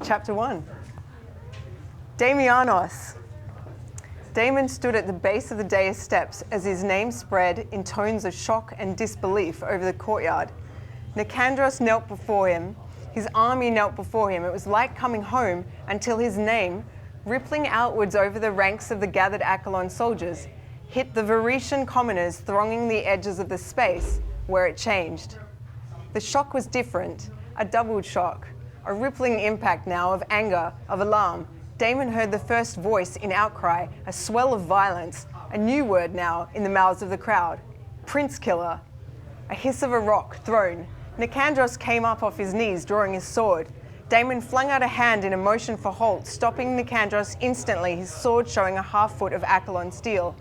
Chapter 1. Damianos. Damon stood at the base of the dais steps as his name spread in tones of shock and disbelief over the courtyard. Nicandros knelt before him. His army knelt before him. It was like coming home until his name, rippling outwards over the ranks of the gathered Achelon soldiers, hit the Varetian commoners thronging the edges of the space where it changed. The shock was different, a doubled shock, a rippling impact now of anger, of alarm. Damon heard the first voice in outcry, a swell of violence, a new word now in the mouths of the crowd. Prince killer. A hiss of a rock thrown. Nicandros came up off his knees, drawing his sword. Damon flung out a hand in a motion for halt, stopping Nicandros instantly, his sword showing a half-foot of Achelon steel.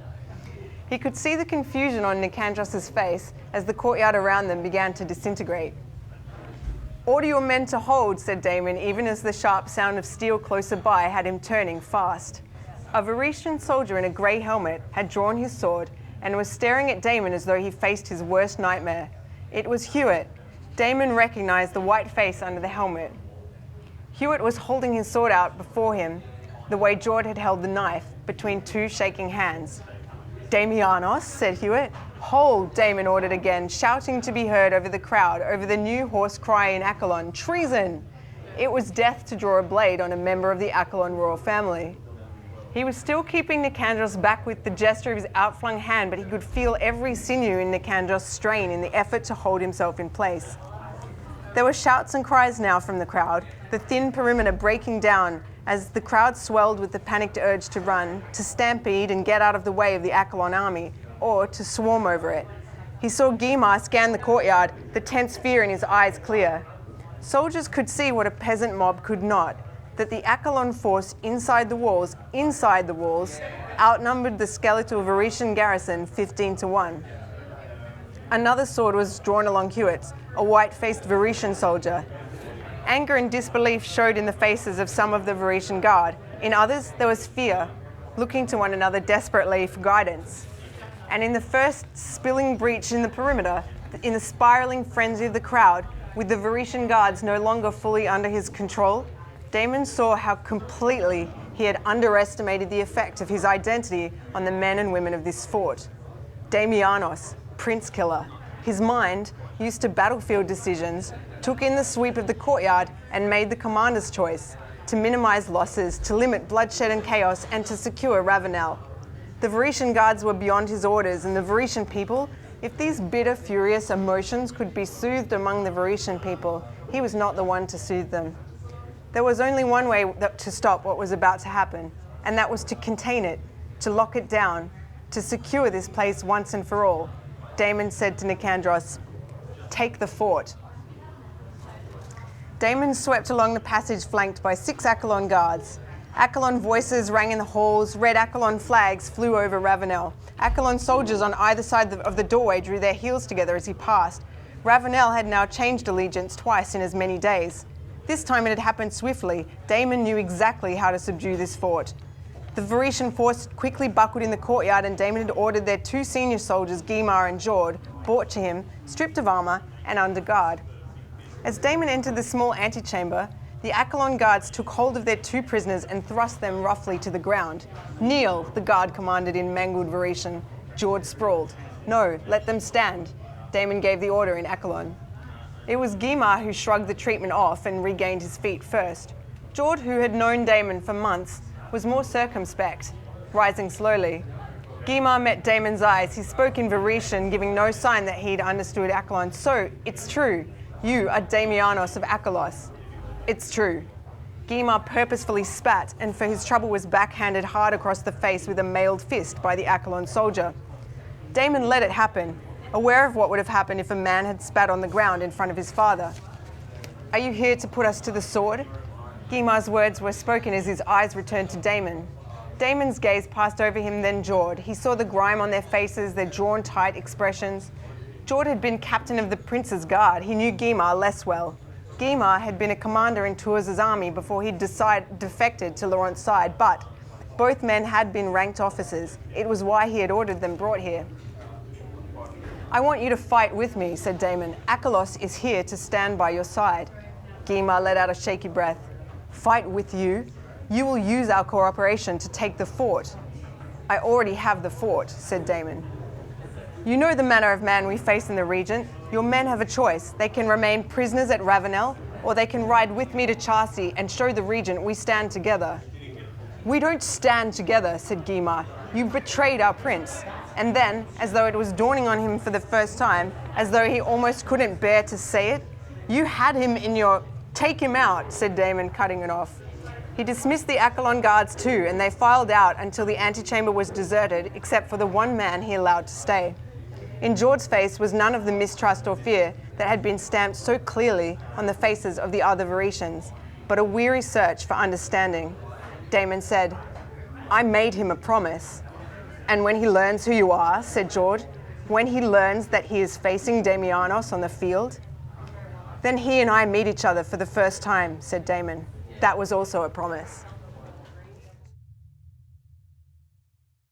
He could see the confusion on Nicandros' face as the courtyard around them began to disintegrate. "Order your men to hold," said Damon, even as the sharp sound of steel closer by had him turning fast. A Varetian soldier in a grey helmet had drawn his sword and was staring at Damon as though he faced his worst nightmare. It was Hewitt. Damon recognized the white face under the helmet. Hewitt was holding his sword out before him, the way Jord had held the knife, between two shaking hands. "Damianos," said Hewitt. "Hold," Damon ordered again, shouting to be heard over the crowd, over the new hoarse cry in Achelon, "Treason!" It was death to draw a blade on a member of the Achelon royal family. He was still keeping Nicandros back with the gesture of his outflung hand, but he could feel every sinew in Nicandros strain in the effort to hold himself in place. There were shouts and cries now from the crowd, the thin perimeter breaking down as the crowd swelled with the panicked urge to run, to stampede and get out of the way of the Achelon army, or to swarm over it. He saw Guimar scan the courtyard, the tense fear in his eyes clear. Soldiers could see what a peasant mob could not, that the Achelon force inside the walls, outnumbered the skeletal Varetian garrison 15-1. Another sword was drawn along Hewitt's, a white-faced Varetian soldier. Anger and disbelief showed in the faces of some of the Varetian guard. In others, there was fear, looking to one another desperately for guidance. And in the first spilling breach in the perimeter, in the spiraling frenzy of the crowd, with the Varetian guards no longer fully under his control, Damon saw how completely he had underestimated the effect of his identity on the men and women of this fort. Damianos, Prince Killer. His mind, used to battlefield decisions, took in the sweep of the courtyard and made the commander's choice, to minimize losses, to limit bloodshed and chaos, and to secure Ravenel. The Varetian guards were beyond his orders, and the Varetian people, if these bitter, furious emotions could be soothed among the Varetian people, he was not the one to soothe them. There was only one way to stop what was about to happen, and that was to contain it, to lock it down, to secure this place once and for all. Damon said to Nicandros, "Take the fort." Damon swept along the passage flanked by 6 Achelon guards. Achelon voices rang in the halls, red Achelon flags flew over Ravenel. Achelon soldiers on either side of the doorway drew their heels together as he passed. Ravenel had now changed allegiance twice in as many days. This time it had happened swiftly. Damon knew exactly how to subdue this fort. The Varetian force quickly buckled in the courtyard, and Damon had ordered their 2 senior soldiers, Guimar and Jord, brought to him, stripped of armor and under guard. As Damon entered the small antechamber, the Achelon guards took hold of their 2 prisoners and thrust them roughly to the ground. "Kneel," the guard commanded in mangled Varetian. Jord sprawled. "No, let them stand." Damon gave the order in Achelon. It was Guimar who shrugged the treatment off and regained his feet first. Jord, who had known Damon for months, was more circumspect, rising slowly. Guimar met Damon's eyes. He spoke in Varetian, giving no sign that he'd understood Achelon. "So, it's true. You are Damianos of Achelos." "It's true." Guimar purposefully spat, and for his trouble was backhanded hard across the face with a mailed fist by the Achelon soldier. Damon let it happen, aware of what would have happened if a man had spat on the ground in front of his father. "Are you here to put us to the sword?" Guimar's words were spoken as his eyes returned to Damon. Damon's gaze passed over him, then Jord. He saw the grime on their faces, their drawn tight expressions. Jord had been captain of the Prince's Guard. He knew Guimar less well. Guimar had been a commander in Tours' army before he defected to Laurent's side, but both men had been ranked officers. It was why he had ordered them brought here. "I want you to fight with me," said Damon. "Achelos is here to stand by your side." Guimar let out a shaky breath. fight with you, you will use our cooperation to take the fort. I already have the fort, said Damon. You know the manner of man we face in the region. Your men have a choice. They can remain prisoners at Ravenel, or they can ride with me to Charcy and show the regent we stand together. We don't stand together, said Guimar. You betrayed our prince. And then, as though it was dawning on him for the first time, as though he almost couldn't bear to say it, you had him in your... Take him out, said Damon, cutting it off. He dismissed the Accolon guards too, and they filed out until the antechamber was deserted, except for the one man he allowed to stay. In George's face was none of the mistrust or fear that had been stamped so clearly on the faces of the other Venetians, but a weary search for understanding. Damon said, I made him a promise. And when he learns who you are, said George, when he learns that he is facing Damianos on the field, then he and I meet each other for the first time, said Damon. That was also a promise.